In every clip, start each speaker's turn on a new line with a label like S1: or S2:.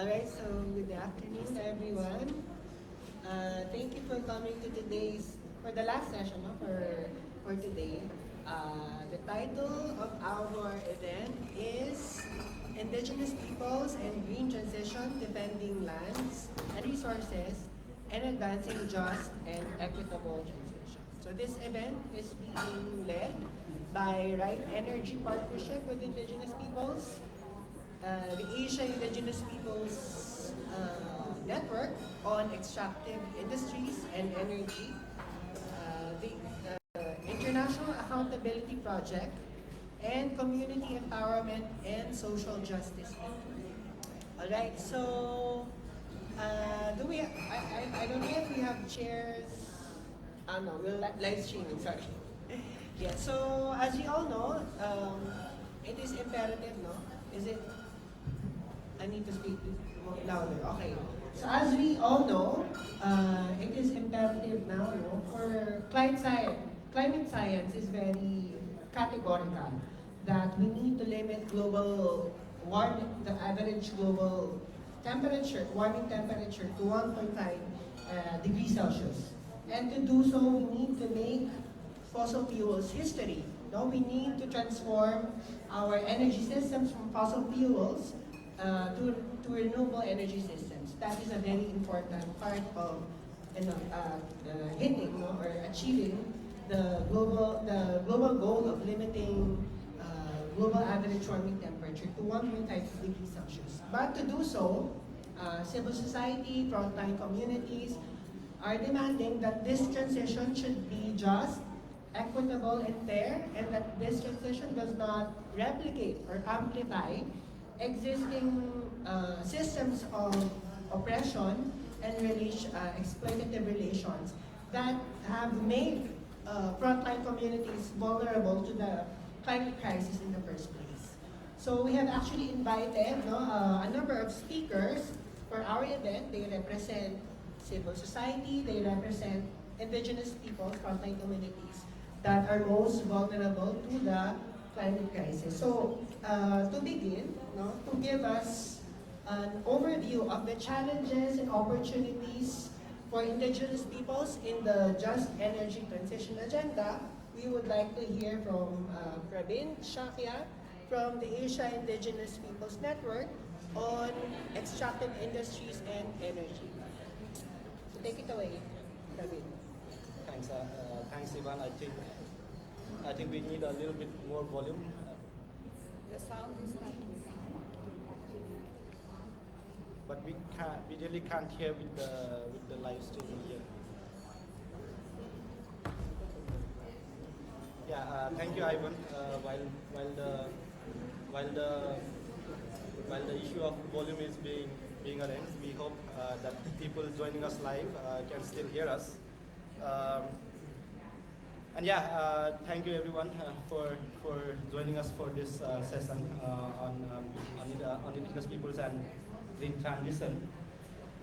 S1: Alright, so good afternoon everyone. Thank you for coming to for the last session for today. The title of our event is Indigenous Peoples and Green Transition, Defending Lands and Resources, and Advancing Just and Equitable Transition. So this event is being led by Right Energy Partnership with Indigenous Peoples, the Asia Indigenous Peoples Network on Extractive Industries and Energy, the International Accountability Project, and Community Empowerment and Social Justice Network. All right, so do we? I don't know if we have chairs. No, we'll live streaming. Sorry. Yeah. So as you all know, it is imperative, no? Is it? I need to speak louder. Okay. So as we all know, it is imperative now, no, for climate science. Climate science is very categorical that we need to limit global warming, the average global temperature, warming temperature to 1.5 degrees Celsius. And to do so, we need to make fossil fuels history. No, we need to transform our energy systems from fossil fuels to renewable energy systems. That is a very important part of hitting, no, or achieving the global goal of limiting global average warming temperature to 1.5 degrees Celsius. But to do so, civil society, frontline communities are demanding that this transition should be just, equitable, and fair, and that this transition does not replicate or amplify existing systems of oppression and exploitative relations that have made frontline communities vulnerable to the climate crisis in the first place. So we have actually invited, no, a number of speakers for our event. They represent civil society, they represent indigenous peoples, frontline communities that are most vulnerable to the climate crisis. So to begin, no, to give us an overview of the challenges and opportunities for indigenous peoples in the Just Energy Transition Agenda, we would like to hear from Praveen Shakya from the Asia Indigenous Peoples Network on extractive industries and energy. So take it away, Praveen.
S2: Thanks, Ivan. I think we need a little bit more volume.
S3: The sound is not good.
S2: But we really can't hear with the live streaming here. Yeah, thank you, Ivan. While the issue of volume is being arranged, we hope that people joining us live can still hear us. And yeah, thank you everyone for joining us for this session on indigenous peoples and green transition.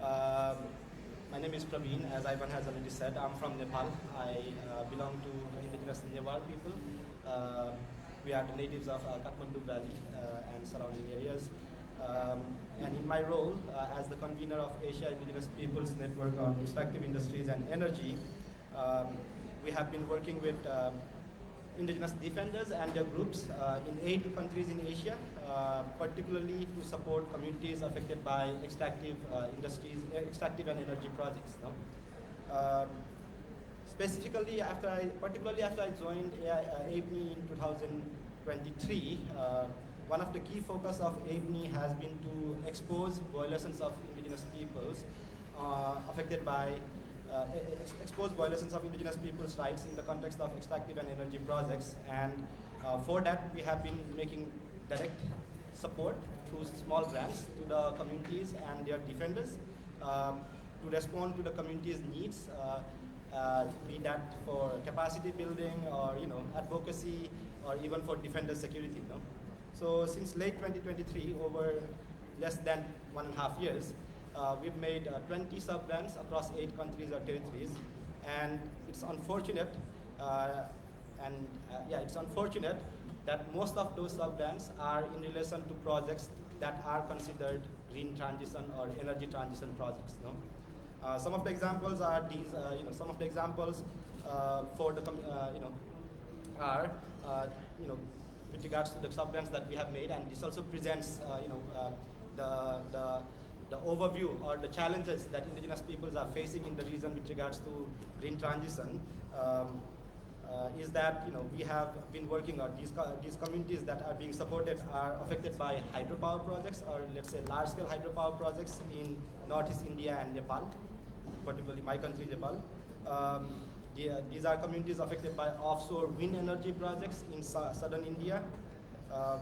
S2: My name is Praveen, as Ivan has already said. I'm from Nepal. I belong to indigenous Newar people. We are the natives of Kathmandu Valley and surrounding areas. And in my role as the convener of Asia Indigenous Peoples Network on Extractive Industries and Energy, we have been working with indigenous defenders and their groups in 8 countries in Asia, particularly to support communities affected by extractive industries, extractive and energy projects. No? Specifically, particularly after I joined AIPNI in 2023, one of the key focus of AIPNI has been to expose violations of indigenous peoples affected by expose violations of indigenous people's rights in the context of extractive and energy projects. And for that, we have been making direct support through small grants to the communities and their defenders to respond to the community's needs, be that for capacity building or advocacy or even for defender security. No? So since late 2023, over less than 1.5 years, we've made 20 sub-grants across 8 countries or territories, and it's unfortunate, it's unfortunate that most of those sub-grants are in relation to projects that are considered green transition or energy transition projects. No? Some of the examples are these. Some of the examples for the are with regards to the sub-grants that we have made, and this also presents the the overview or the challenges that indigenous peoples are facing in the region with regards to green transition. Is that we have been working on these communities that are being supported are affected by hydropower projects, or let's say large-scale hydropower projects in Northeast India and Nepal, particularly my country, Nepal. These are communities affected by offshore wind energy projects in southern India.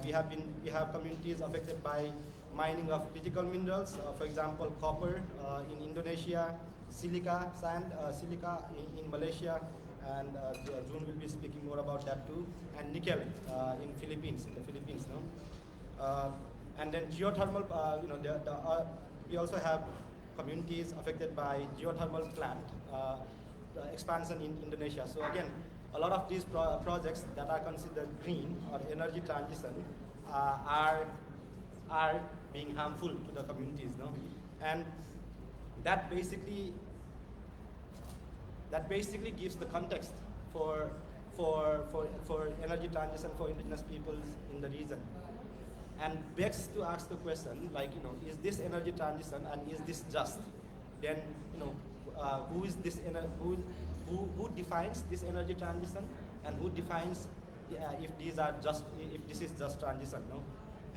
S2: We have communities affected by mining of critical minerals, for example, copper in Indonesia, silica in Malaysia, and June will be speaking more about that too, and nickel in the Philippines. No? And then geothermal, we also have communities affected by geothermal plant expansion in Indonesia. So again, a lot of these projects that are considered green or energy transition are being harmful to the communities, no? And that basically gives the context for energy transition for indigenous peoples in the region, and begs to ask the question, like, is this energy transition and is this just? Then who is this who defines this energy transition, and who defines if this is just transition, no?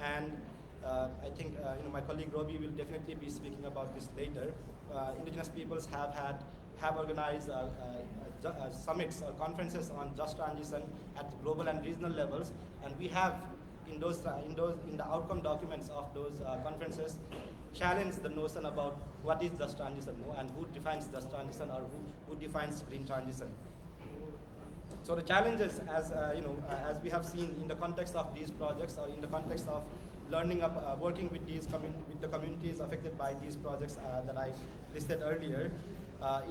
S2: And I think my colleague Robbie will definitely be speaking about this later. Indigenous peoples have organized summits or conferences on just transition at global and regional levels, and we have in the outcome documents of those conferences challenged the notion about what is just transition, no? And who defines just transition, or who defines green transition. So the challenges, as we have seen in the context of these projects, or in the context of learning working with the communities affected by these projects that I listed earlier,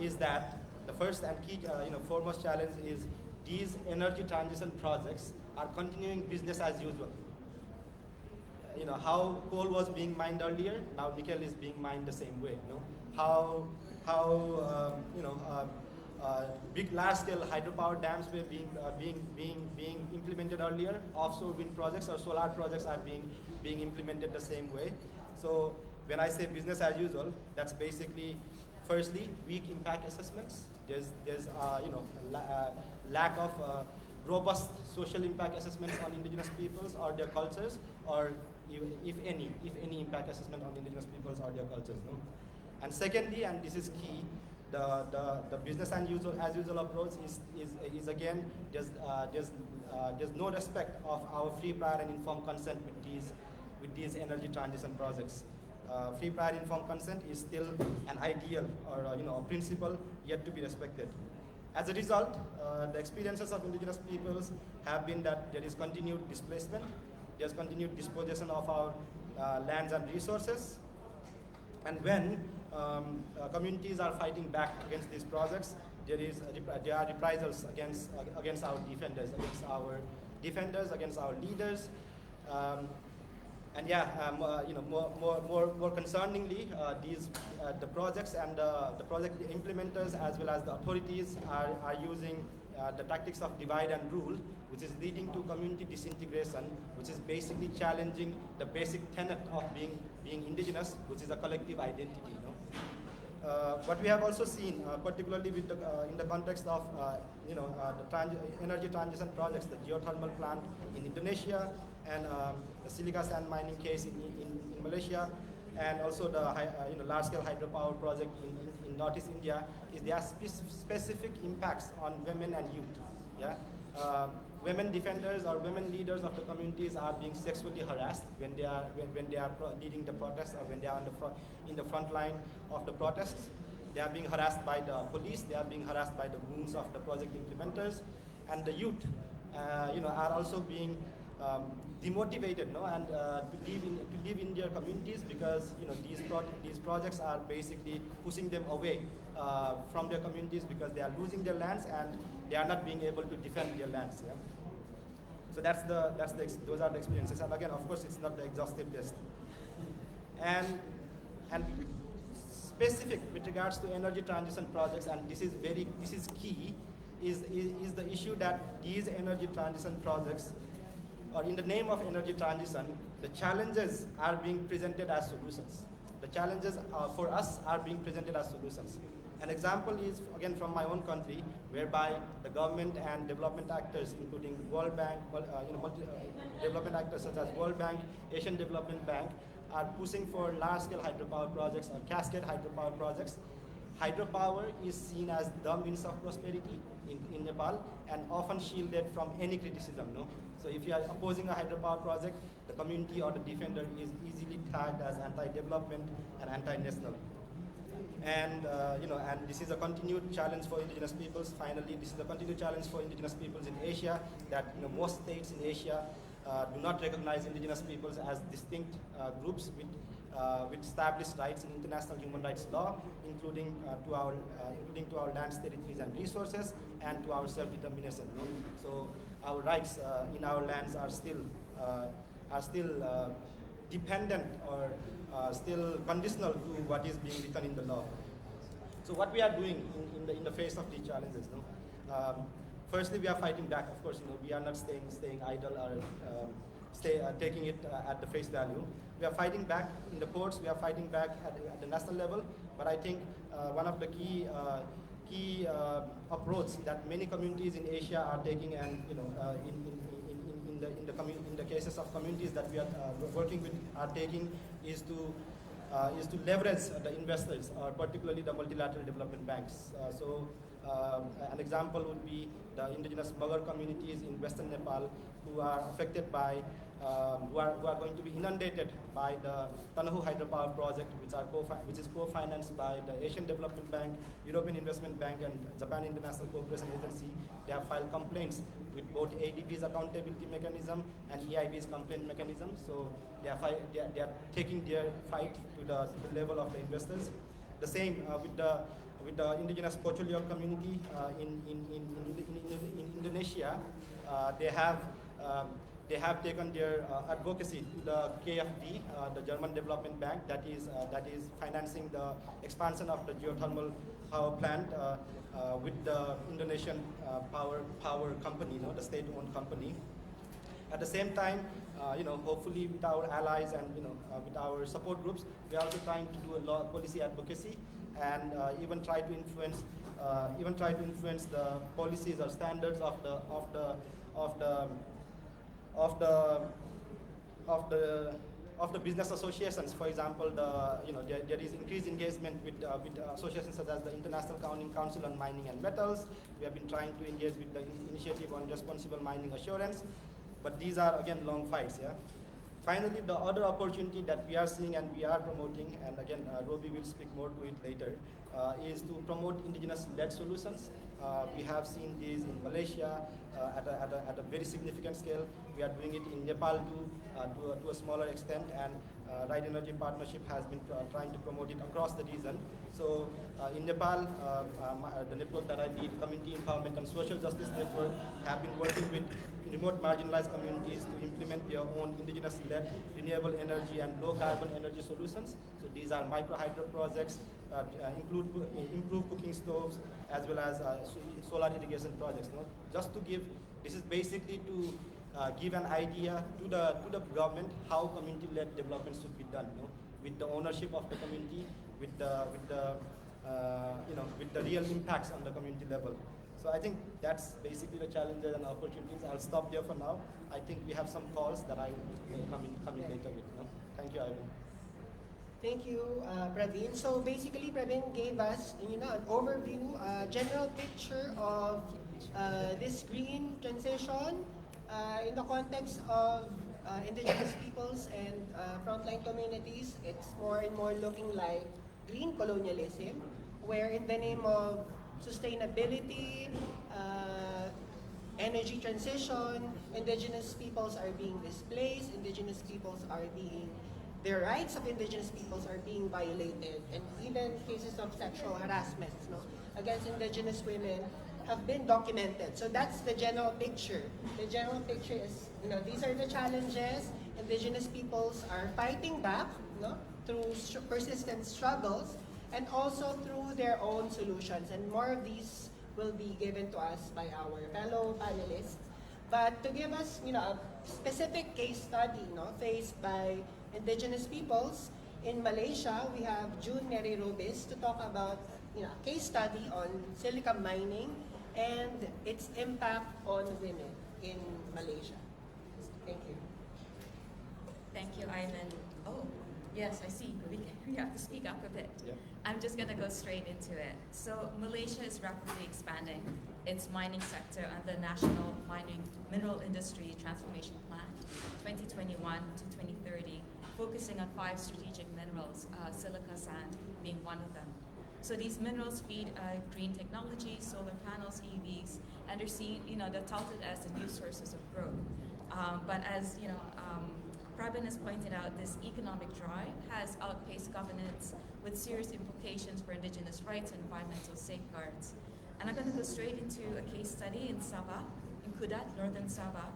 S2: is that the first and key, foremost challenge is these energy transition projects are continuing business as usual. How coal was being mined earlier, now nickel is being mined the same way. How big large-scale hydropower dams were being implemented earlier, offshore wind projects or solar projects are being implemented the same way. So when I say business as usual, that's basically, firstly, weak impact assessments. There's lack of robust social impact assessments on indigenous peoples or their cultures, or if any impact assessment on indigenous peoples or their cultures. No? And secondly, and this is key, the business as usual approach is again there's no respect of our free, prior, and informed consent with these energy transition projects. Free, prior, informed consent is still an ideal or a principle yet to be respected. As a result, the experiences of indigenous peoples have been that there is continued displacement, there's continued dispossession of our lands and resources, and when communities are fighting back against these projects, there are reprisals against our defenders, against our leaders. And more concerningly, the projects and the project implementers as well as the authorities are using the tactics of divide and rule, which is leading to community disintegration, which is basically challenging the basic tenet of being indigenous, which is a collective identity. What we have also seen, particularly with in the context of energy transition projects, the geothermal plant in Indonesia, and the silica sand mining case in Malaysia, and also the large-scale hydropower project in Northeast India, is there are specific impacts on women and youth. Yeah, women defenders or women leaders of the communities are being sexually harassed when they are leading the protests, or when they are in the front line of the protests. They are being harassed by the police. They are being harassed by the goons of the project implementers, and the youth, are also being demotivated, and to live in their communities, because these projects are basically pushing them away from their communities, because they are losing their lands and they are not being able to defend their lands. Yeah? So those are the experiences. And again, of course, it's not the exhaustive list. And specific with regards to energy transition projects, and this is key, is the issue that these energy transition projects, or in the name of energy transition, the challenges are being presented as solutions. The challenges for us are being presented as solutions. An example is, again, from my own country, whereby the government and development actors, including World Bank, development actors such as World Bank, Asian Development Bank, are pushing for large-scale hydropower projects or cascade hydropower projects. Hydropower is seen as the means of prosperity in Nepal and often shielded from any criticism. No? So if you are opposing a hydropower project, the community or the defender is easily tagged as anti-development and anti-national. And and this is a continued challenge for indigenous peoples. Finally, this is a continued challenge for indigenous peoples in Asia, that most states in Asia do not recognize indigenous peoples as distinct groups with established rights in international human rights law, including to our lands, territories, and resources, and to our self-determination. So our rights in our lands are still dependent or still conditional to what is being written in the law. So what we are doing in the face of these challenges, firstly, we are fighting back. Of course, we are not staying idle or taking it at the face value. We are fighting back in the courts. We are fighting back at the national level. But I think one of the key approach that many communities in Asia are taking, and in the cases of communities that we are working with are taking, is to leverage the investors, or particularly the multilateral development banks. An example would be the indigenous Magar communities in Western Nepal who are affected by, who are going to be inundated by the Tanahu hydropower project, which is co-financed by the Asian Development Bank, European Investment Bank, and Japan International Cooperation Agency. They have filed complaints with both ADB's accountability mechanism and EIB's complaint mechanism. So they are taking their fight to the level of the investors. The same with the indigenous Pocholiok community in Indonesia. They have taken their advocacy to the KFD, the German Development Bank, that is financing the expansion of the geothermal power plant with the Indonesian power company, the state-owned company. At the same time, hopefully with our allies and with our support groups, we are also trying to do a lot of policy advocacy, and even try to influence the policies or standards of the business associations. For example, there is increased engagement with associations such as the International Accounting Council on Mining and Metals. We have been trying to engage with the Initiative on Responsible Mining Assurance, but these are again long fights. Yeah. Finally, the other opportunity that we are seeing and we are promoting, and again Roby will speak more to it later, is to promote indigenous-led solutions. We have seen these in Malaysia at a very significant scale. We are doing it in Nepal to a smaller extent, and Right Energy Partnership has been trying to promote it across the region. So in Nepal, the network that I lead, Community Empowerment and Social Justice Network, have been working with remote marginalized communities to implement their own indigenous-led renewable energy and low-carbon energy solutions. So these are micro-hydro projects, include improved cooking stoves, as well as solar irrigation projects. Just to give, this is basically to give an idea to the government how community-led development should be done, with the ownership of the community, with the real impacts on the community level. So I think that's basically the challenges and opportunities. I'll stop there for now. I think we have some calls that I will come in later with. Thank you, Ivan.
S1: Thank you, Praveen. So basically, Praveen gave us, an overview, general picture of this green transition in the context of indigenous peoples and frontline communities. It's more and more looking like green colonialism, where in the name of sustainability, energy transition, indigenous peoples are being displaced, their rights of indigenous peoples are being violated, and even cases of sexual harassment against indigenous women have been documented. So that's the general picture. The general picture is, these are the challenges indigenous peoples are fighting back, through persistent struggles and also through their own solutions. And more of these will be given to us by our fellow panelists. But to give us, a specific case study, faced by indigenous peoples in Malaysia, we have June Mary Robis to talk about, a case study on silica mining and its impact on women in Malaysia. Thank you.
S4: Thank you, Ivan. Oh, yes, I see. We have to speak up a bit.
S2: Yeah.
S4: I'm just going to go straight into it. So Malaysia is rapidly expanding its mining sector under the National Mining Mineral Industry Transformation Plan 2021 to 2030, focusing on 5 strategic minerals, silica sand being one of them. So these minerals feed green technology, solar panels, EVs, and they're seen, they're touted as the new sources of growth. But as Prabin has pointed out, this economic drive has outpaced governance with serious implications for indigenous rights and environmental safeguards. And I'm going to go straight into a case study in Sabah, in Kudat, northern Sabah,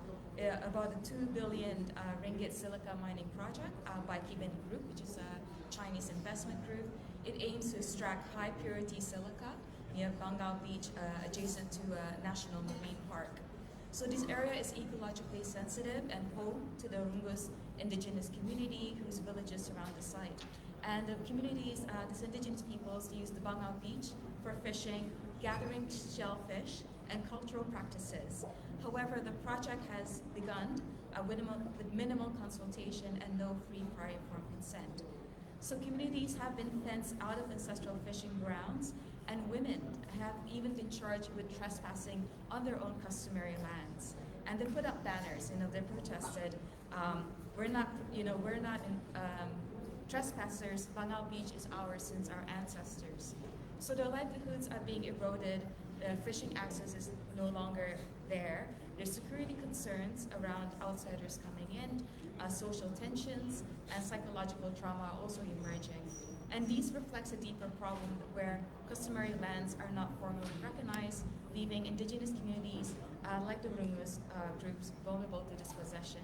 S4: about a 2 billion ringgit silica mining project by Kiben Group, which is a Chinese investment group. It aims to extract high purity silica near Bangau Beach, adjacent to a national marine park. So this area is ecologically sensitive and home to the Rungus indigenous community whose villages surround the site. And the communities, these indigenous peoples use the Bangau Beach for fishing, gathering shellfish, and cultural practices. However, the project has begun with minimal consultation and no free prior informed consent. So communities have been fenced out of ancestral fishing grounds, and women have even been charged with trespassing on their own customary lands. And they put up banners, they protested, we're not trespassers, Bangau Beach is ours since our ancestors. So their livelihoods are being eroded, fishing access is no longer there, there's security concerns around outsiders coming in, social tensions, and psychological trauma are also emerging. And these reflects a deeper problem where customary lands are not formally recognized, leaving indigenous communities like the Rungus groups vulnerable to dispossession.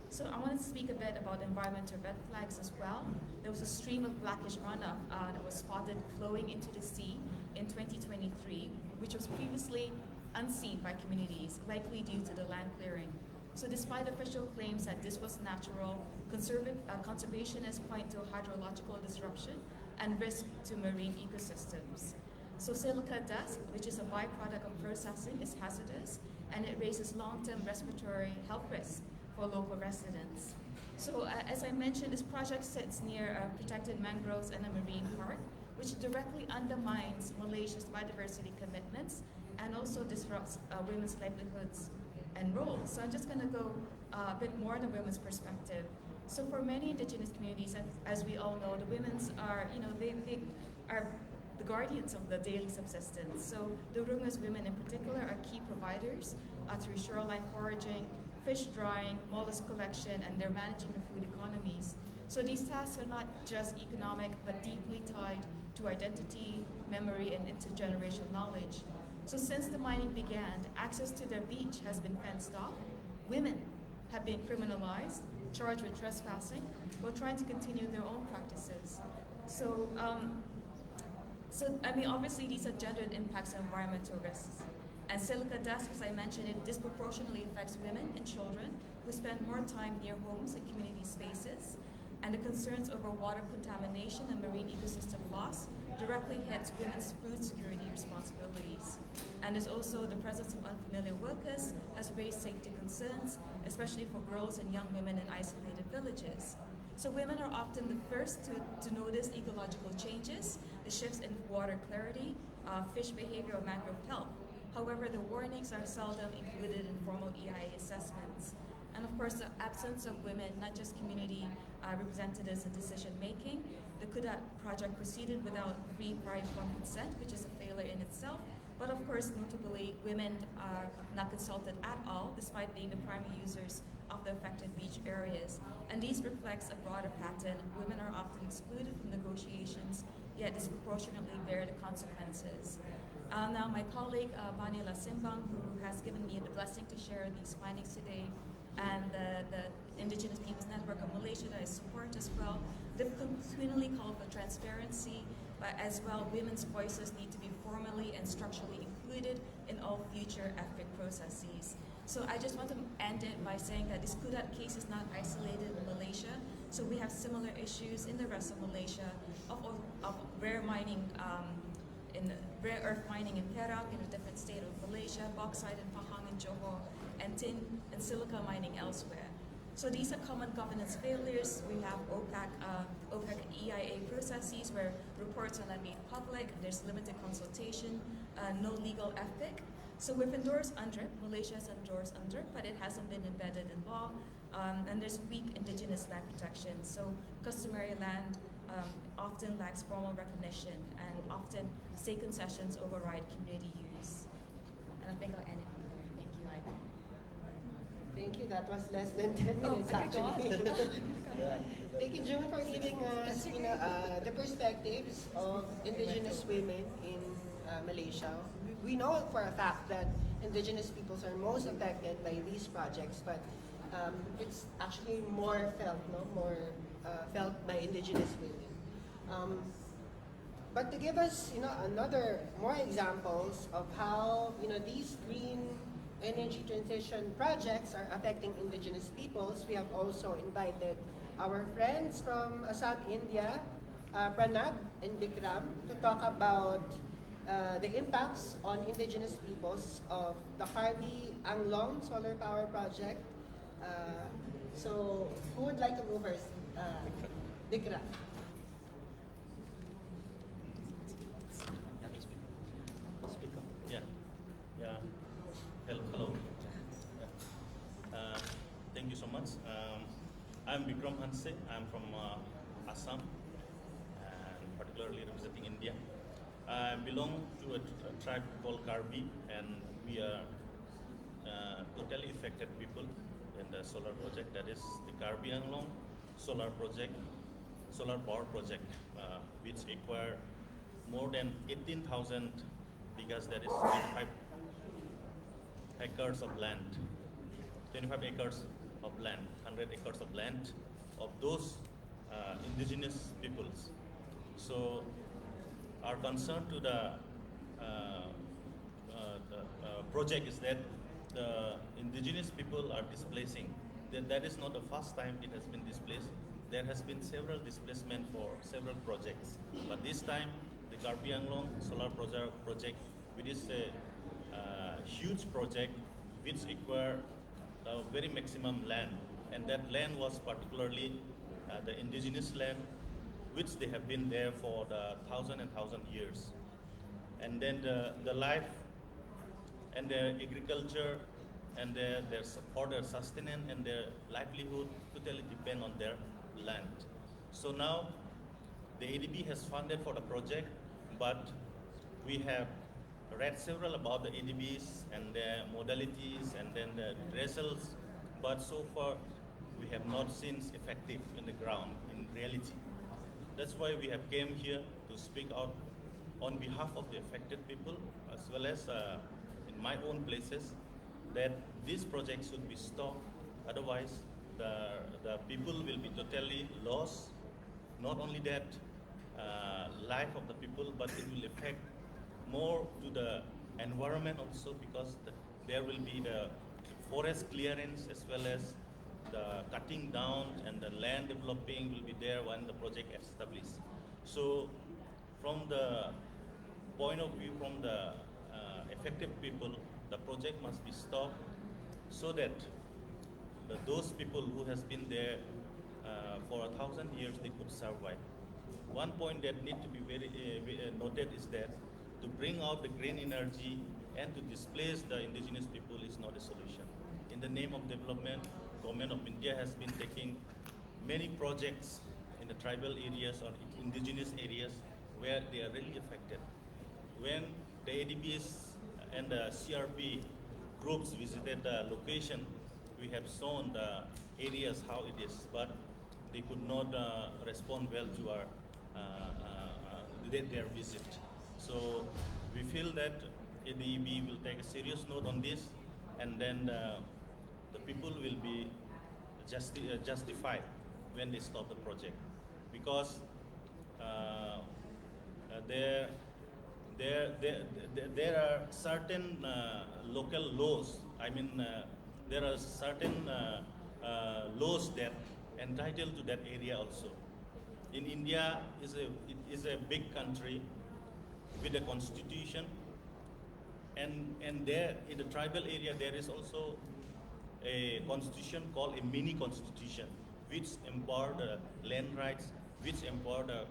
S4: So I wanted to speak a bit about environmental red flags as well. There was a stream of blackish runoff that was spotted flowing into the sea in 2023, which was previously unseen by communities, likely due to the land clearing. So despite official claims that this was natural, conservationists point to hydrological disruption and risk to marine ecosystems. So silica dust, which is a byproduct of processing, is hazardous, and it raises long-term respiratory health risks for local residents. So as I mentioned, this project sits near protected mangroves and a marine park, which directly undermines Malaysia's biodiversity commitments and also disrupts women's livelihoods and roles. So I'm just going to go a bit more on the women's perspective. So for many indigenous communities, as we all know, the women's are, they are the guardians of the daily subsistence. So the Rungus women in particular are key providers through shoreline foraging, fish drying, mollusk collection, and they're managing the food economies. So these tasks are not just economic, but deeply tied to identity, memory, and intergenerational knowledge. So since the mining began, access to their beach has been fenced off. Women have been criminalized, charged with trespassing, while trying to continue their own practices. So obviously these are gendered impacts and environmental risks. And silica dust, as I mentioned, it disproportionately affects women and children who spend more time near homes and community spaces. And the concerns over water contamination and marine ecosystem loss directly hits women's food security responsibilities. And there's also the presence of unfamiliar workers has raised safety concerns, especially for girls and young women in isolated villages. So women are often the first to notice ecological changes, the shifts in water clarity, fish behavior, or mangrove health. However, the warnings are seldom included in formal EIA assessments. And of course, the absence of women, not just community representatives in decision making. The Kudat project proceeded without free prior informed consent, which is a failure in itself. But of course, notably, women are not consulted at all, despite being the primary users of the affected beach areas. And these reflects a broader pattern. Women are often excluded from negotiations, yet disproportionately bear the consequences. Now, my colleague Vanila Simbang, who has given me the blessing to share these findings today, and the Indigenous Peoples Network of Malaysia that I support as well, they've continually called for transparency, but as well, women's voices need to be formally and structurally included in all future FPIC processes. So I just want to end it by saying that this chihut case is not isolated in Malaysia. So we have similar issues in the rest of Malaysia of rare mining, in rare earth mining in Perak, in a different state of Malaysia, bauxite in Pahang and Johor, and tin and silica mining elsewhere. So these are common governance failures. We have OPEC EIA processes where reports are not made public, there's limited consultation, no legal ethic. So we've endorsed UNDRIP, Malaysia has endorsed UNDRIP, but it hasn't been embedded in law, and there's weak indigenous land protection. So customary land often lacks formal recognition, and often state concessions override community use. And I think I'll end it from there. Thank you, Ida.
S1: Thank you. That was less than 10 minutes, actually. Thank you, June, for giving us the perspectives of indigenous women in Malaysia. We know for a fact that indigenous peoples are most affected by these projects, but it's actually more felt, felt by indigenous women. But to give us, more examples of how, these green energy transition projects are affecting indigenous peoples, we have also invited our friends from South India, Pranab and Bikram, to talk about the impacts on indigenous peoples of the Harvey Anglong Solar Power Project. So, who would like to go first? Bikram.
S5: Yeah. Yeah. Hello. Thank you so much. I'm Bikram Hanse. I'm from Assam, and particularly representing India. I belong to a tribe called Karbi, and we are totally affected people in the solar project. That is the Karbi Anglong solar power project, which require more than 18,000 because that is 25 acres of land, 25 acres of land, 100 acres of land of those indigenous peoples. So our concern to the project is that the indigenous people are displacing. That is not the first time it has been displaced. There has been several displacement for several projects, but this time the Karbi Anglong solar project, which is a huge project which require the very maximum land, and that land was particularly the indigenous land, which they have been there for the thousand years. And then the life and their agriculture and their for their sustenance and their livelihood totally depend on their land. So now the ADB has funded for the project, but we have read several about the ADBs and their modalities and then the results, but so far we have not seen effective in the ground, in reality. That's why we have came here to speak out on behalf of the affected people, as well as in my own places, that this project should be stopped. Otherwise, the people will be totally lost. Not only that, life of the people, but it will affect more to the environment also, because there will be the forest clearance as well as the cutting down, and the land developing will be there when the project is established. So from the point of view from the affected people, the project must be stopped so that those people who has been there for 1,000 years, they could survive. One point that need to be very noted is that to bring out the green energy and to displace the indigenous people is not a solution. In the name of development, government of India has been taking many projects in the tribal areas or indigenous areas where they are really affected. When the ADBs and the CRP groups visited the location, we have shown the areas how it is, but they could not respond well to our their visit. So we feel that ADB will take a serious note on this, and then the people will be justified when they stop the project, because there are certain local laws. I mean, there are certain laws that entitle to that area also. In India, it is a big country with a constitution, and there in the tribal area there is also a constitution called a mini constitution, which empower the land rights, which empower the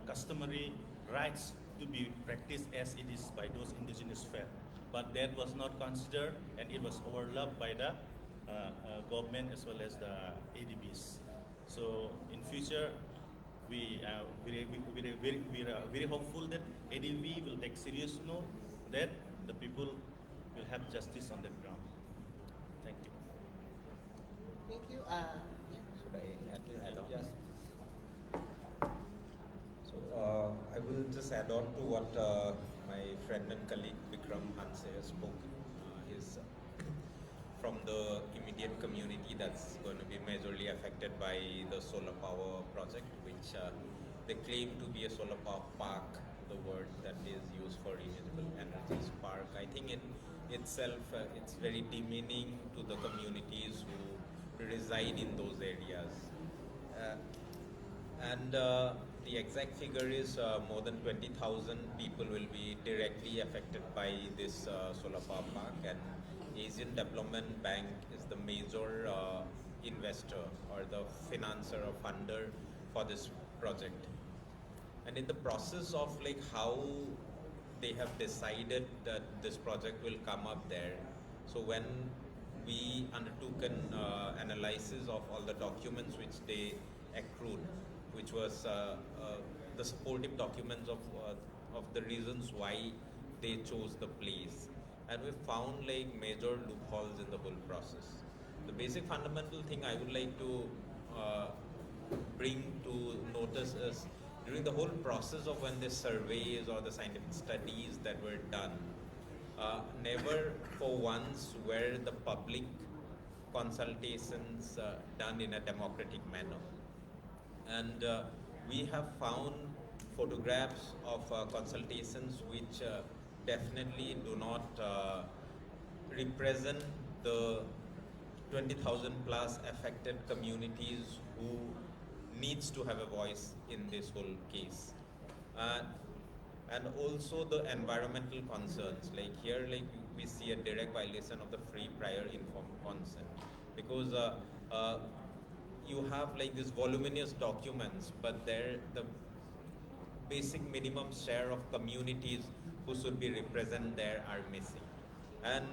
S5: customary rights to be practiced as it is by those indigenous fair. But that was not considered, and it was overlapped by the government as well as the ADBs. So in future, we are very hopeful that ADB will take serious note that the people will have justice on that ground. Thank you.
S1: Thank you.
S6: Should I add on?
S1: Yes.
S6: So I will just add on to what my friend and colleague Bikram Hanse has spoken. He's from the immediate community that's going to be majorly affected by the solar power project, which they claim to be a solar power park, the word that is used for renewable energies park. I think in itself it's very demeaning to the communities who reside in those areas. And the exact figure is more than 20,000 people will be directly affected by this solar power park, and Asian Development Bank is the major investor or the financer or funder for this project. And in the process of like how they have decided that this project will come up there, so when we undertook an analysis of all the documents which they accrued, which was the supportive documents of the reasons why they chose the place, and we found like major loopholes in the whole process. The basic fundamental thing I would like to bring to notice is during the whole process of when the surveys or the scientific studies that were done, never for once were the public consultations done in a democratic manner. And we have found photographs of consultations which definitely do not represent the 20,000 plus affected communities who needs to have a voice in this whole case. And also the environmental concerns, like here like we see a direct violation of the free prior informed consent, because you have like these voluminous documents, but there the basic minimum share of communities who should be represented there are missing. And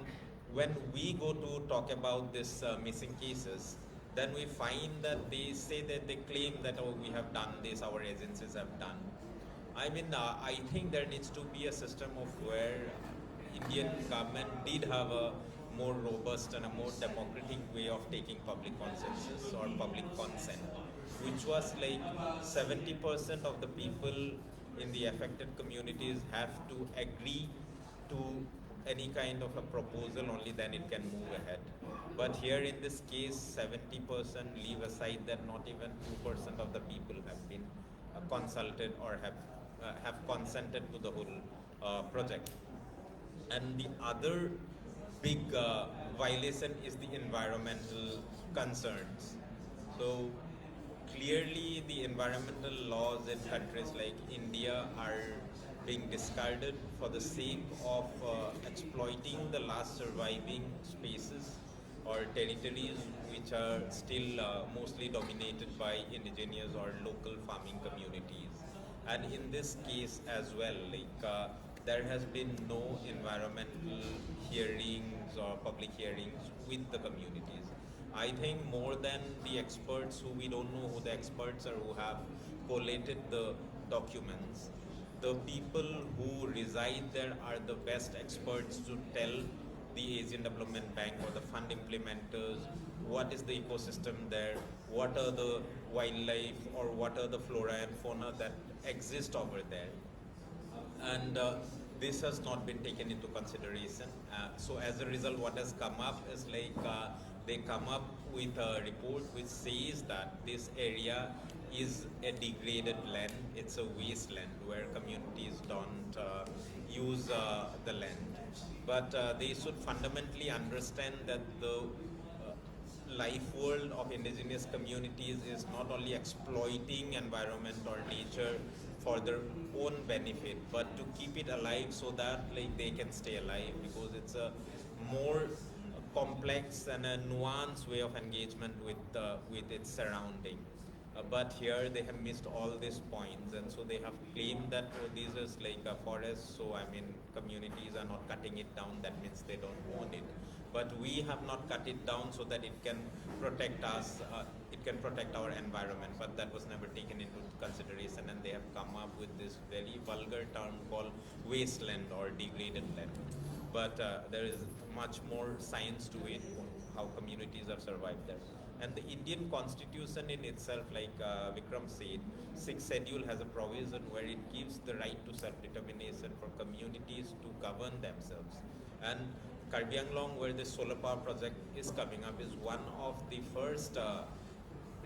S6: when we go to talk about this missing cases, then we find that they say that they claim that, oh, we have done this, our agencies have done. I mean, I think there needs to be a system of where Indian government did have a more robust and a more democratic way of taking public consensus or public consent, which was like 70% of the people in the affected communities have to agree to any kind of a proposal, only then it can move ahead. But here in this case, 70% leave aside that not even 2% of the people have been consulted or have consented to the whole project. And the other big violation is the environmental concerns. So clearly the environmental laws in countries like India are being discarded for the sake of exploiting the last surviving spaces or territories which are still mostly dominated by indigenous or local farming communities. And in this case as well, like there has been no environmental hearings or public hearings with the communities. I think more than the experts who we don't know who the experts are who have collated the documents, the people who reside there are the best experts to tell the Asian Development Bank or the fund implementers what is the ecosystem there, what are the wildlife or what are the flora and fauna that exist over there. And this has not been taken into consideration. So as a result, what has come up is like they come up with a report which says that this area is a degraded land. It's a wasteland where communities don't use the land. But they should fundamentally understand that the life world of indigenous communities is not only exploiting environment or nature for their own benefit, but to keep it alive so that like they can stay alive, because it's a more complex and a nuanced way of engagement with its surrounding. But here they have missed all these points, and so they have claimed that this is like a forest, so I mean communities are not cutting it down, that means they don't own it. But we have not cut it down so that it can protect us, it can protect our environment, but that was never taken into consideration, and they have come up with this very vulgar term called wasteland or degraded land. But there is much more science to it, how communities have survived there. And the Indian constitution in itself, like Bikram said, 6th schedule has a provision where it gives the right to self-determination for communities to govern themselves. And Karbi Anglong, where the solar power project is coming up, is one of the first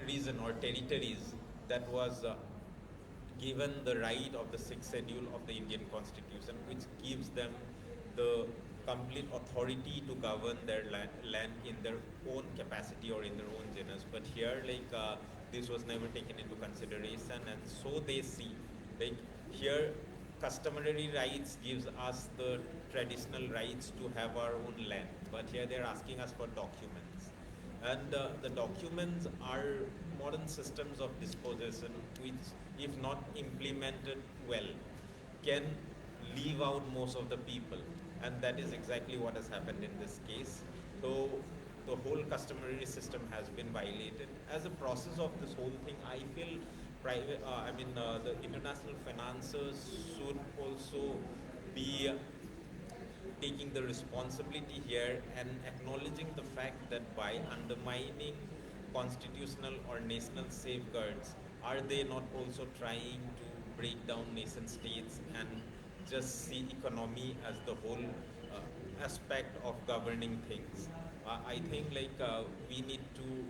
S6: region or territories that was given the right of the 6th schedule of the Indian constitution, which gives them the complete authority to govern their land in their own capacity or in their own genus. But here, like this was never taken into consideration, and so they see, like here, customary rights gives us the traditional rights to have our own land, but here they're asking us for documents, and the documents are modern systems of disposition, which, if not implemented well, can leave out most of the people. And that is exactly what has happened in this case. So the whole customary system has been violated. As a process of this whole thing, I feel the international financiers should also be taking the responsibility here and acknowledging the fact that by undermining constitutional or national safeguards, are they not also trying to break down nation states and just see economy as the whole aspect of governing things? I think like we need to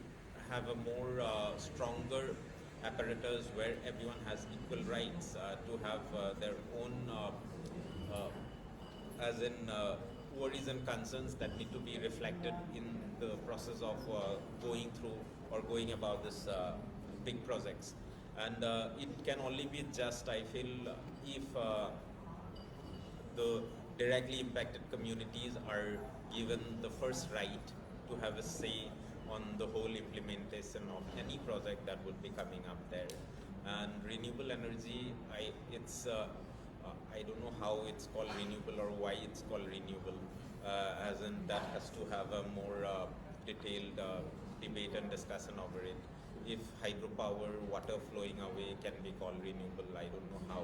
S6: have a more stronger apparatus where everyone has equal rights to have their own as in worries and concerns that need to be reflected in the process of going through or going about this big projects. And it can only be just, I feel, if the directly impacted communities are given the first right to have a say on the whole implementation of any project that would be coming up there. And renewable energy, I don't know how it's called renewable or why it's called renewable, as in that has to have a more detailed debate and discussion over it. If hydropower, water flowing away can be called renewable, I don't know how.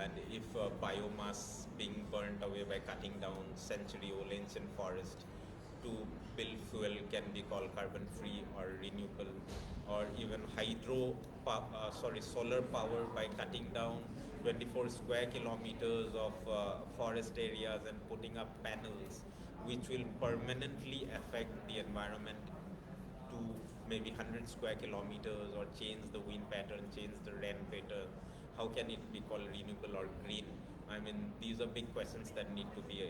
S6: And if biomass being burnt away by cutting down century-old ancient forest to build fuel can be called carbon-free or renewable, or even solar power by cutting down 24 square kilometers of forest areas and putting up panels, which will permanently affect the environment to maybe 100 square kilometers, or change the wind pattern, change the rain pattern. How can it be called renewable or green? I mean, these are big questions that need to be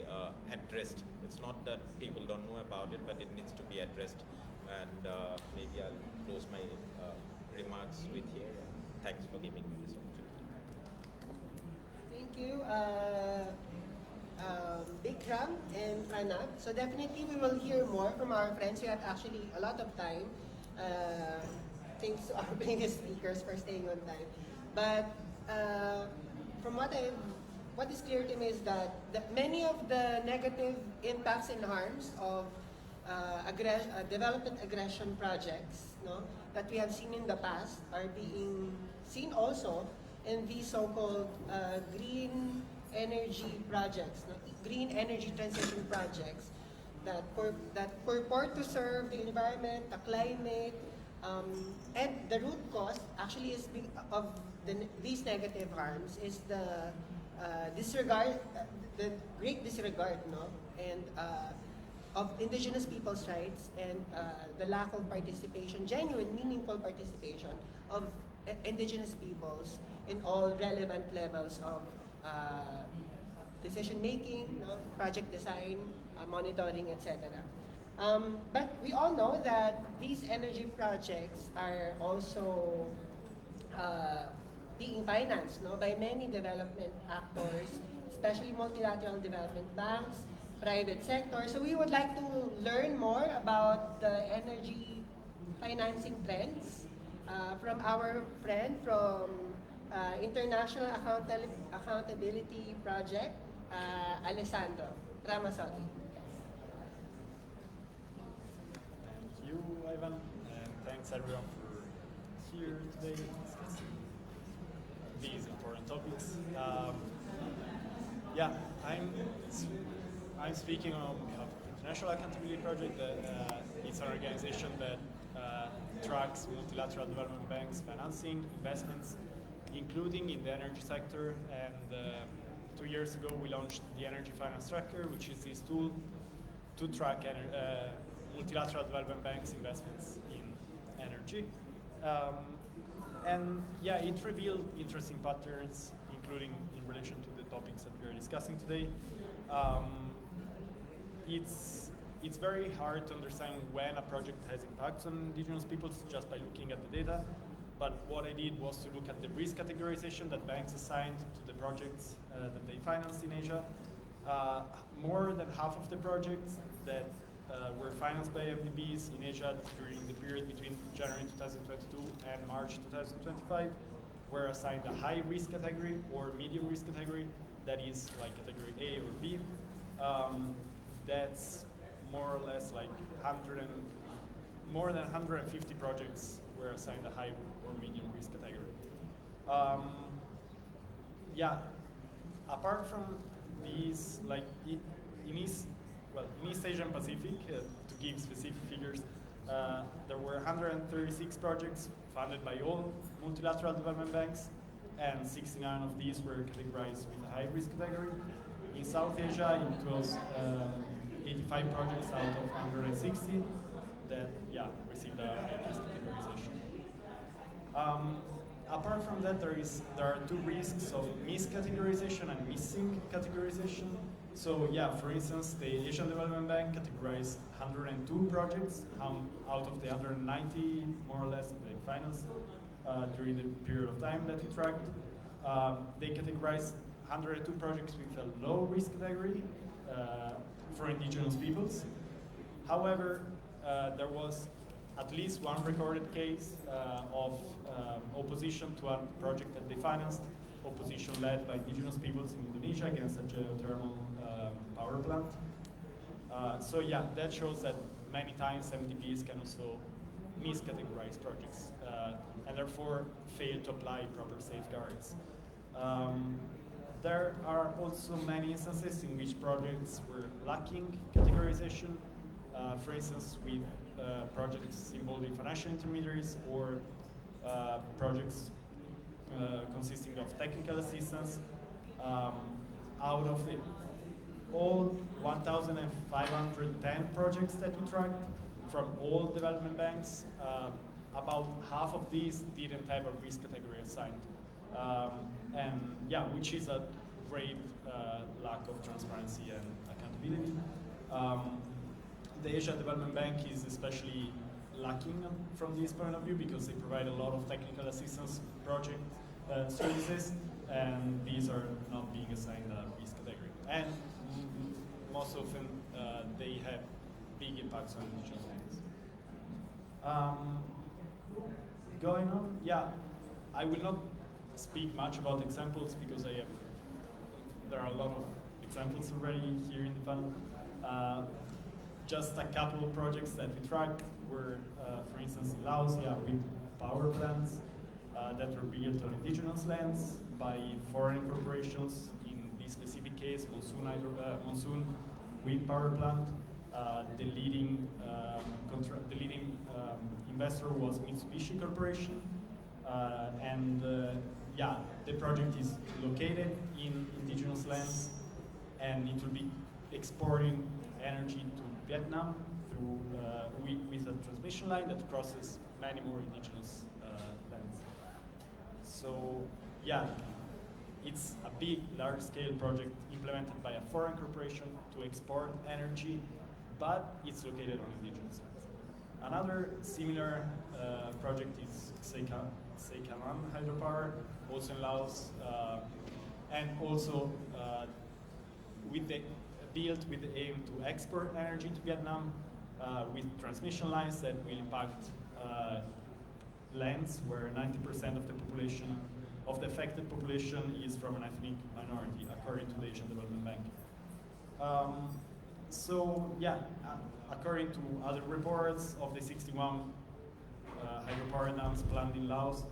S6: addressed. It's not that people don't know about it, but it needs to be addressed. And maybe I'll close my remarks with here. Thanks for giving me this opportunity.
S1: Thank you, Bikram and Pranab. So definitely we will hear more from our friends. We have actually a lot of time. Thanks to our previous speakers for staying on time. But from what is clear to me is that many of the negative impacts and harms of development aggression projects, no, that we have seen in the past are being seen also in these so-called green energy projects, no, green energy transition projects that purport to serve the environment, the climate, and the root cause actually is of these negative harms is the disregard, the great disregard, no, and of indigenous people's rights and the lack of participation, genuine, meaningful participation of indigenous peoples in all relevant levels of decision making, no, project design, monitoring, etc. But we all know that these energy projects are also being financed, no, by many development actors, especially multilateral development banks, private sector. So we would like to learn more about the energy financing trends from our friend from International Accountability Project, Alessandro Ramasotti.
S7: Thank you, Ivan, and thanks everyone for here today discussing these important topics. Yeah, I'm speaking on behalf of International Accountability Project. It's an organization that tracks multilateral development banks financing investments, including in the energy sector. And 2 years ago, we launched the Energy Finance Tracker, which is this tool to track multilateral development banks' investments in energy. And yeah, it revealed interesting patterns, including in relation to the topics that we are discussing today. It's very hard to understand when a project has impacts on indigenous peoples just by looking at the data. But what I did was to look at the risk categorization that banks assigned to the projects that they financed in Asia. More than half of the projects that were financed by FDBs in Asia during the period between January 2022 and March 2025 were assigned a high risk category or medium risk category, that is like category A or B. That's more or less like more than 150 projects were assigned a high or medium risk category. Yeah, apart from these, like in East Asian Pacific, to give specific figures, there were 136 projects funded by all multilateral development banks, and 69 of these were categorized with a high risk category. In South Asia, it was 85 projects out of 160 that received a high risk categorization. Apart from that, there are two risks of miscategorization and missing categorization. So yeah, for instance, the Asian Development Bank categorized 102 projects out of the 190, more or less, they financed during the period of time that we tracked. They categorized 102 projects with a low risk category for indigenous peoples. However, there was at least one recorded case of opposition to a project that they financed, opposition led by indigenous peoples in Indonesia against a geothermal power plant. So yeah, that shows that many times MDBs can also miscategorize projects and therefore fail to apply proper safeguards. There are also many instances in which projects were lacking categorization, for instance with projects involving financial intermediaries or projects consisting of technical assistance. Out of all 1,510 projects that we tracked from all development banks, about half of these didn't have a risk category assigned. And yeah, which is a great lack of transparency and accountability. The Asia Development Bank is especially lacking from this point of view because they provide a lot of technical assistance project services, and these are not being assigned a risk category. And most often they have big impacts on indigenous banks. Going on, yeah, I will not speak much about examples because there are a lot of examples already here in the panel. Just a couple of projects that we tracked were, for instance, in Laos, wind power plants that were built on indigenous lands by foreign corporations. In this specific case, Monsoon wind power plant. The leading investor was Mitsubishi Corporation, and yeah, the project is located in indigenous lands, and it will be exporting energy to Vietnam through with a transmission line that crosses many more indigenous lands. So yeah, it's a big, large-scale project implemented by a foreign corporation to export energy, but it's located on indigenous lands. Another similar project is Seikamam hydropower, also in Laos, and also built with the aim to export energy to Vietnam with transmission lines that will impact lands where 90% of the population, of the affected population, is from an ethnic minority, according to the Asian Development Bank. So yeah, according to other reports, of the 61 hydropower dams planned in Laos,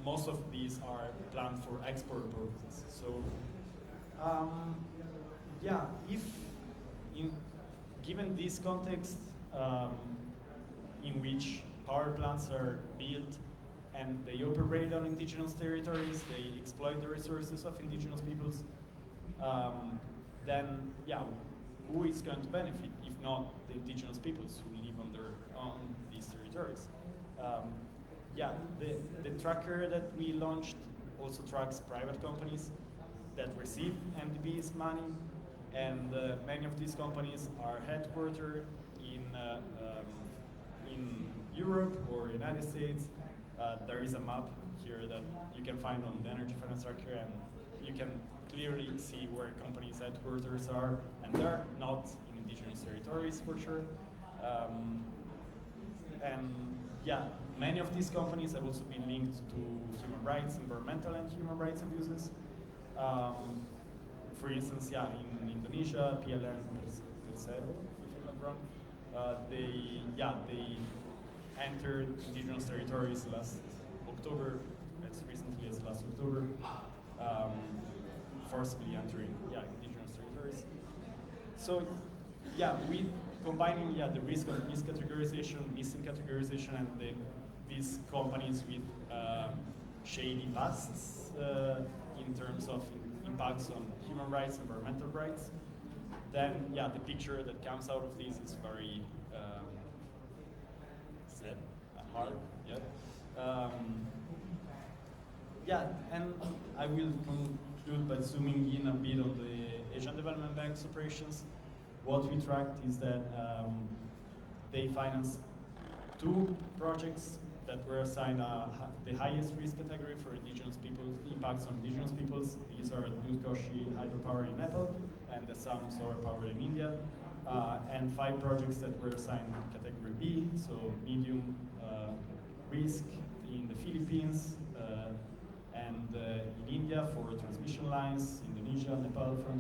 S7: most of these are planned for export purposes. So yeah, given this context, in which power plants are built and they operate on indigenous territories, they exploit the resources of indigenous peoples, then yeah, who is going to benefit if not the indigenous peoples who live on these territories? Yeah, the tracker that we launched also tracks private companies that receive MDB's money, and many of these companies are headquartered in Europe or United States. There is a map here that you can find on the Energy Finance Tracker, and you can clearly see where companies' headquarters are, and they're not in indigenous territories for sure. And yeah, many of these companies have also been linked to human rights, environmental and human rights abuses. For instance, yeah, in Indonesia, PLN Persero, if I'm not wrong, they entered indigenous territories last October, as recently as last October, forcibly entering indigenous territories. So yeah, we combining the risk of miscategorization, missing categorization, and these companies with shady pasts in terms of impacts on human rights, environmental rights, then the picture that comes out of this is very sad, hard. And I will conclude by zooming in a bit on the Asian Development Bank's operations. What we tracked is that they financed 2 projects that were assigned the highest risk category for indigenous people, impacts on indigenous peoples. These are Dudhkoshi hydropower in Nepal and the Assam solar power in India, and 5 projects that were assigned category B, so medium risk in the Philippines, and in India for transmission lines, Indonesia, Nepal for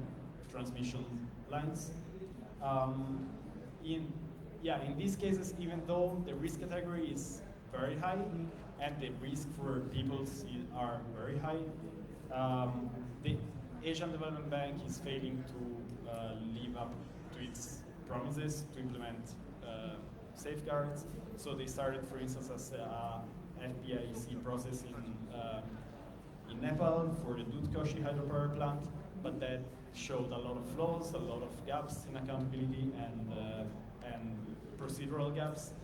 S7: transmission lines. In these cases, even though the risk category is very high and the risk for peoples are very high, the Asian Development Bank is failing to live up to its promises to implement safeguards. So they started, for instance, as FPIC process in Nepal for the Dudhkoshi hydropower plant, but that showed a lot of flaws, a lot of gaps in accountability, and procedural gaps.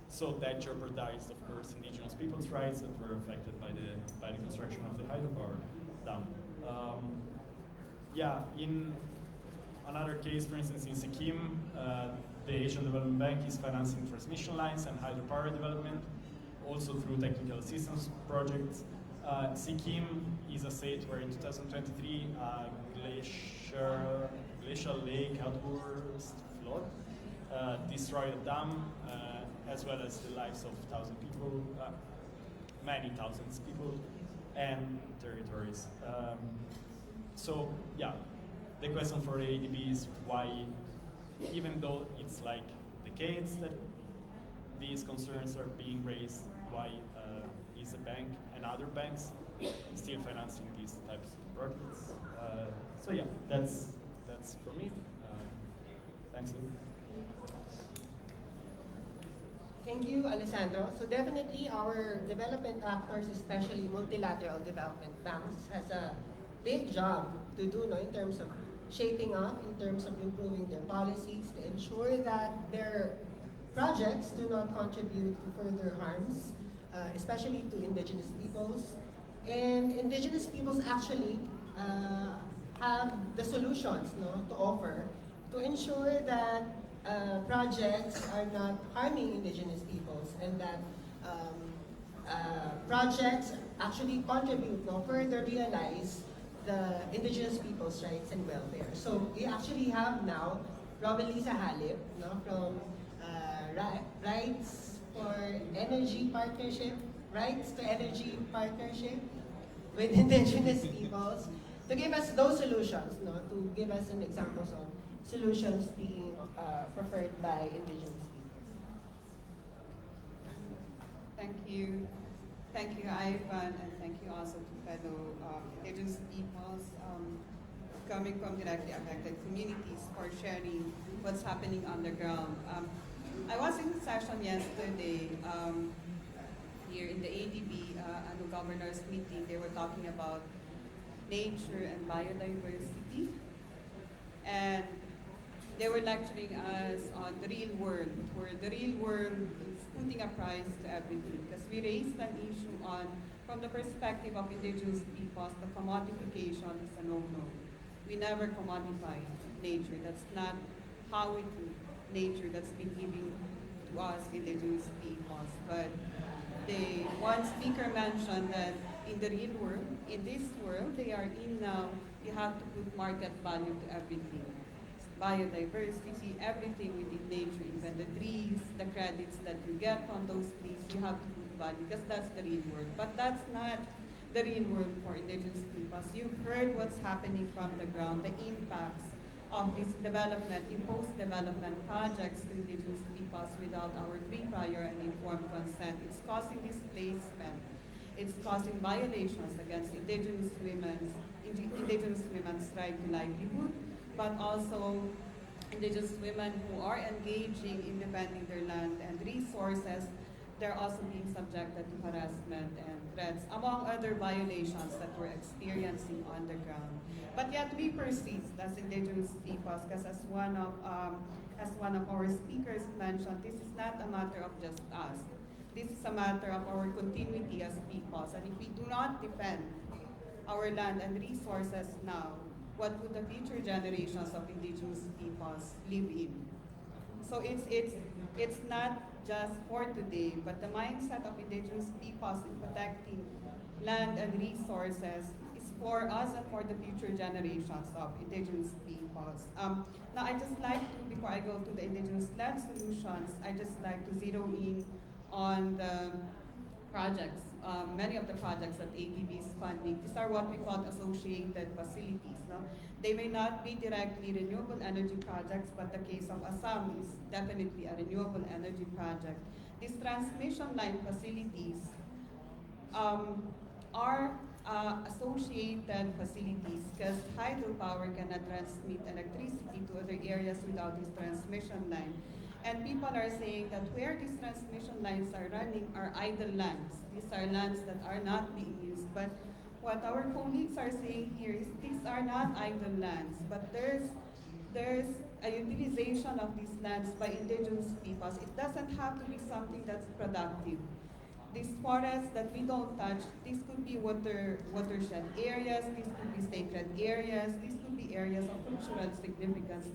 S7: So that jeopardized, of course, indigenous people's rights that were affected by the construction of the hydropower dam. In another case, for instance, in Sikkim, the Asian Development Bank is financing transmission lines and hydropower development, also through technical assistance projects. Sikkim is a state where in 2023 glacial lake outburst flood destroyed a dam, as well as the lives of people, many thousands of people, and territories. The question for the ADB is why, even though it's like decades that these concerns are being raised, why is the bank and other banks still financing these types of projects? That's for me. Thanks, Lou.
S1: Thank you, Alessandro. So definitely our development actors, especially multilateral development banks, has a big job to do, no, in terms of shaping up, in terms of improving their policies to ensure that their projects do not contribute to further harms, especially to indigenous peoples. And indigenous peoples actually have the solutions, no, to offer to ensure that projects are not harming indigenous peoples and that projects actually contribute, no, further realize the indigenous people's rights and welfare. So we actually have now Romelisa Halip, no, from Rights for Energy Partnership, Rights to Energy Partnership with indigenous peoples to give us those solutions, no, to give us some examples of solutions being preferred by indigenous peoples.
S3: Thank you. Thank you, Ivan, and thank you also to fellow indigenous peoples coming from directly affected communities for sharing what's happening on the ground. I was in session yesterday here in the ADB, annual governors meeting. They were talking about nature and biodiversity, and they were lecturing us on the real world, where the real world is putting a price to everything. Because we raised an issue on, from the perspective of indigenous peoples, the commodification is a no-no. We never commodify nature. That's not how we do nature that's been given to us indigenous peoples. But one speaker mentioned that in the real world, in this world they are in now, you have to put market value to everything. Biodiversity, everything within nature, even the trees, the credits that you get from those trees, you have to put value because that's the real world. But that's not the real world for indigenous peoples. You've heard what's happening from the ground, the impacts of this development, imposed development projects to indigenous peoples without our free, prior, and informed consent. It's causing displacement. It's causing violations against indigenous women's right to livelihood, but also indigenous women who are engaging in defending their land and resources. They're also being subjected to harassment and threats, among other violations that we're experiencing on the ground. But yet we persist as indigenous peoples, because as one of our speakers mentioned, this is not a matter of just us. This is a matter of our continuity as peoples. And if we do not defend our land and resources now, what would the future generations of indigenous peoples live in? So it's not just for today, but the mindset of indigenous peoples in protecting land and resources is for us and for the future generations of indigenous peoples. Now I just like to, before I go to the indigenous land solutions, I just like to zero in on the projects, many of the projects that ADB is funding. These are what we call associated facilities. No? They may not be directly renewable energy projects, but the case of Assam is definitely a renewable energy project. These transmission line facilities are associated facilities because hydropower cannot transmit electricity to other areas without this transmission line. And people are saying that where these transmission lines are running are idle lands. These are lands that are not being used. But what our colleagues are saying here is these are not idle lands, but there's a utilization of these lands by indigenous peoples. It doesn't have to be something that's productive. These forests that we don't touch, these could be watershed areas, these could be sacred areas, these could be areas of cultural significance.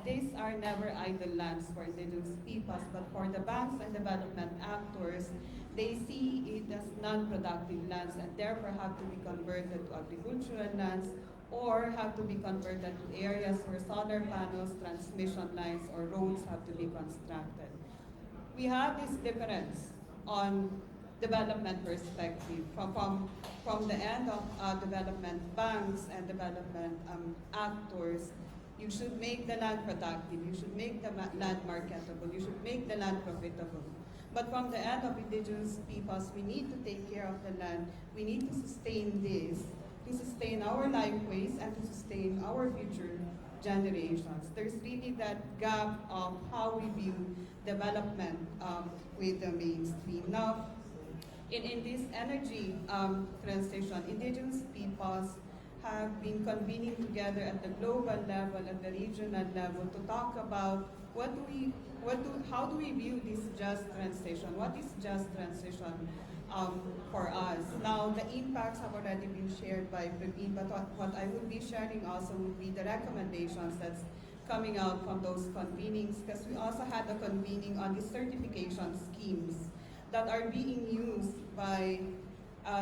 S3: These are never idle lands for indigenous peoples, but for the banks and development actors, they see it as non-productive lands and therefore have to be converted to agricultural lands or have to be converted to areas where solar panels, transmission lines, or roads have to be constructed. We have this difference on development perspective from the end of development banks and development actors. You should make the land productive, you should make the land marketable, you should make the land profitable. But from the end of indigenous peoples, we need to take care of the land. We need to sustain this, to sustain our lifeways and to sustain our future generations. There's really that gap of how we view development with the mainstream. Now, in this energy transition, indigenous peoples have been convening together at the global level, at the regional level, to talk about how do we view this just transition? What is just transition for us? Now, the impacts have already been shared by Bikram, but what I would be sharing also would be the recommendations that's coming out from those convenings, because we also had a convening on the certification schemes that are being used by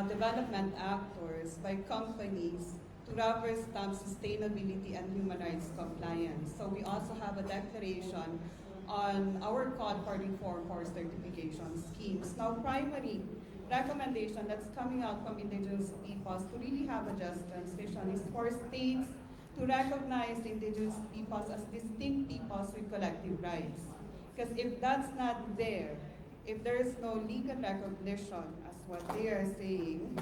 S3: development actors, by companies, to rubber stamp sustainability and human rights compliance. So we also have a declaration on our call for reform for certification schemes. Now, primary recommendation that's coming out from indigenous peoples to really have a just transition is for states to recognize indigenous peoples as distinct peoples with collective rights. Because if that's not there, if there is no legal recognition, as what they are saying,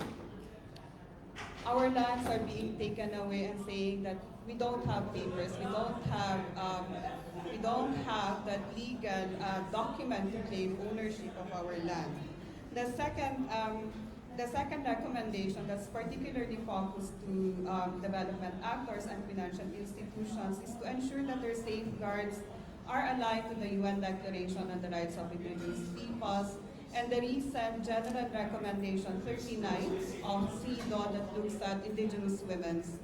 S3: our lands are being taken away and saying that we don't have papers, we don't have that legal document to claim ownership of our land. The second recommendation that's particularly focused to development actors and financial institutions is to ensure that their safeguards are aligned to the UN Declaration on the Rights of Indigenous Peoples and the recent General Recommendation 39 of CEDAW that looks at indigenous women's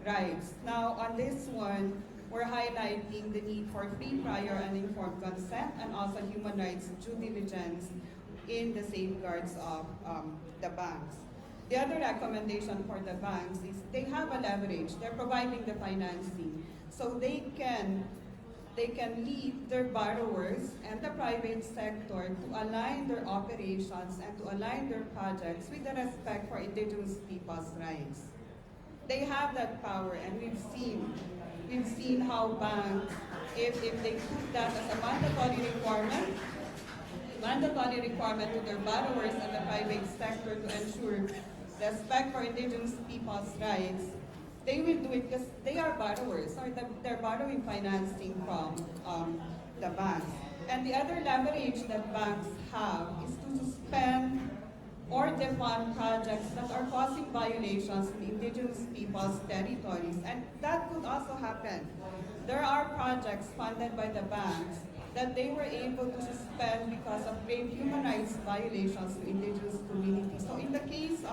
S3: rights. Now, on this one, we're highlighting the need for free, prior, and informed consent, and also human rights due diligence in the safeguards of the banks. The other recommendation for the banks is they have a leverage. They're providing the financing, so they can lead their borrowers and the private sector to align their operations and to align their projects with the respect for indigenous people's rights. They have that power, and we've seen how banks, if they put that as a mandatory requirement to their borrowers and the private sector to ensure respect for indigenous people's rights, they will do it because they are borrowers, or they're borrowing financing from the banks. And the other leverage that banks have is to suspend or defund projects that are causing violations in indigenous people's territories. And that could also happen. There are projects funded by the banks that they were able to suspend because of grave human rights violations to indigenous communities. So in the case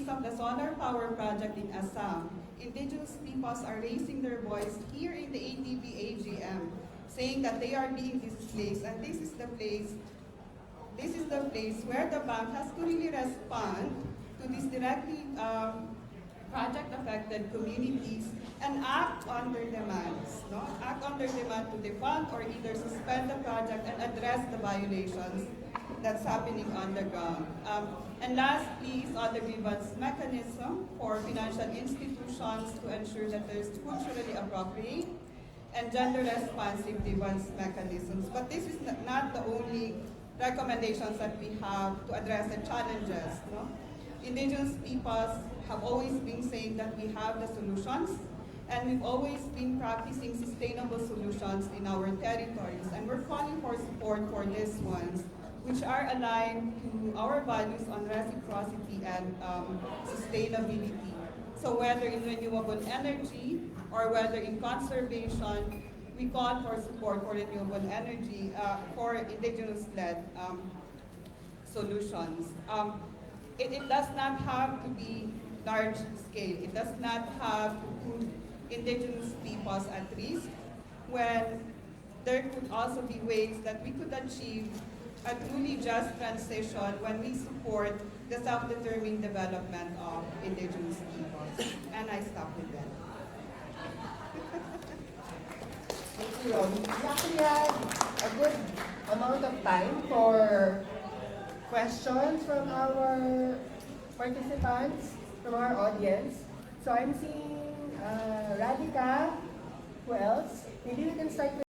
S3: of the solar power project in Assam, indigenous peoples are raising their voice here in the ATP AGM, saying that they are being displaced, and this is the place where the bank has to really respond to these directly project-affected communities and act on their demands. Act on their demand to defund or either suspend the project and address the violations that's happening on the ground. And lastly is other grievance mechanism for financial institutions to ensure that there's culturally appropriate and gender-responsive grievance mechanisms. But this is not the only recommendations that we have to address the challenges. Indigenous peoples have always been saying that we have the solutions, and we've always been practicing sustainable solutions in our territories, and we're calling for support for these ones, which are aligned to our values on reciprocity and sustainability. So whether in renewable energy or whether in conservation, we call for support for renewable energy for indigenous-led solutions. It does not have to be large scale. It does not have to put indigenous peoples at risk, when there could also be ways that we could achieve a truly just transition when we support the self-determined development of indigenous peoples. And I stop with that.
S1: Thank you, Romy. We actually had a good amount of time for questions from our participants, from our audience. So I'm seeing Radhika. Who else? Maybe we can start with